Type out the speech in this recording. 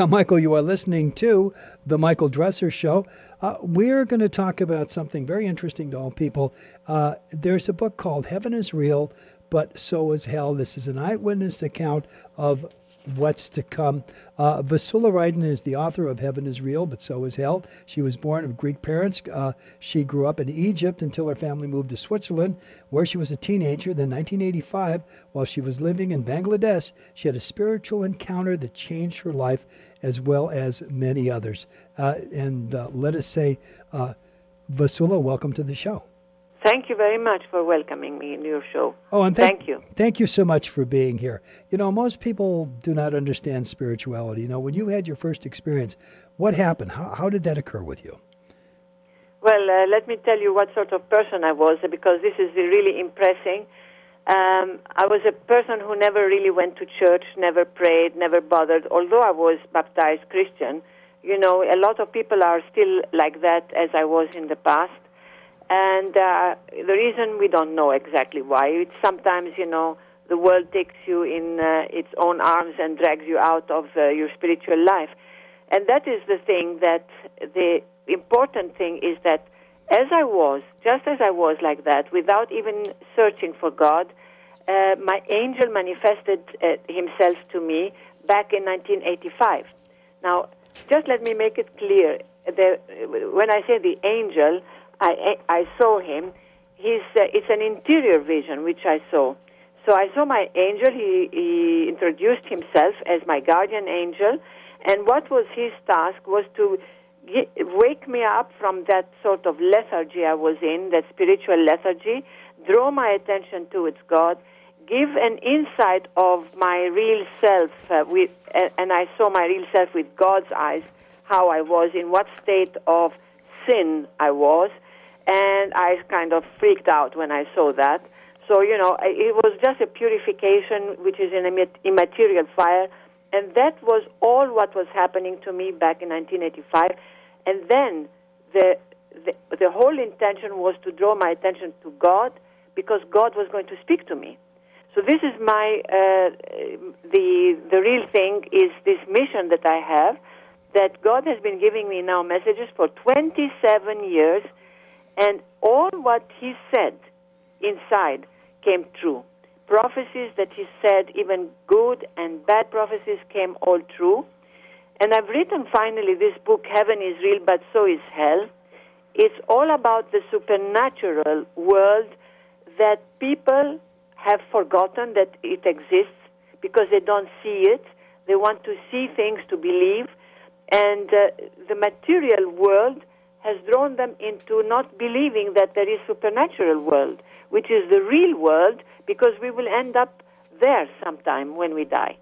Michael, you are listening to The Michael Dresser Show. We're going to talk about something very interesting to all people. There's a book called Heaven is Real, but So is Hell. This is an eyewitness account of what's to come. Vasula Ryden is the author of Heaven is Real, but So is Hell. She was born of Greek parents. She grew up in Egypt until her family moved to Switzerland, where she was a teenager. Then 1985, while she was living in Bangladesh, she had a spiritual encounter that changed her life as well as many others. Let us say, Vasula, welcome to the show. Thank you very much for welcoming me in your show. Oh, and thank you. Thank you so much for being here. You know, most people do not understand spirituality. You know, when you had your first experience, what happened? How did that occur with you? Well, let me tell you what sort of person I was, because this is really impressive. I was a person who never really went to church, never prayed, never bothered. Although I was baptized Christian, you know, a lot of people are still like that, as I was in the past. And the reason, we don't know exactly why. It's sometimes, you know, the world takes you in its own arms and drags you out of your spiritual life. And that is the thing, that the important thing is that just as I was like that, without even searching for God, my angel manifested himself to me back in 1985. Now, just let me make it clear. When I say the angel, I saw him. It's an interior vision which I saw. So I saw my angel. He introduced himself as my guardian angel, and what was his task was to wake me up from that sort of lethargy I was in, that spiritual lethargy, draw my attention towards God, give an insight of my real self, and I saw my real self with God's eyes, how I was, in what state of sin I was. And I kind of freaked out when I saw that. So, you know, it was just a purification, which is an immaterial fire. And that was all what was happening to me back in 1985. And then the whole intention was to draw my attention to God, because God was going to speak to me. So this is my, the real thing is this mission that I have, that God has been giving me now messages for 27 years. And all what he said inside came true. Prophecies that he said, even good and bad prophecies, came all true. And I've written finally this book, Heaven is Real, but So is Hell. It's all about the supernatural world that people have forgotten that it exists because they don't see it. They want to see things to believe. And the material world has drawn them into not believing that there is supernatural world, which is the real world, because we will end up there sometime when we die.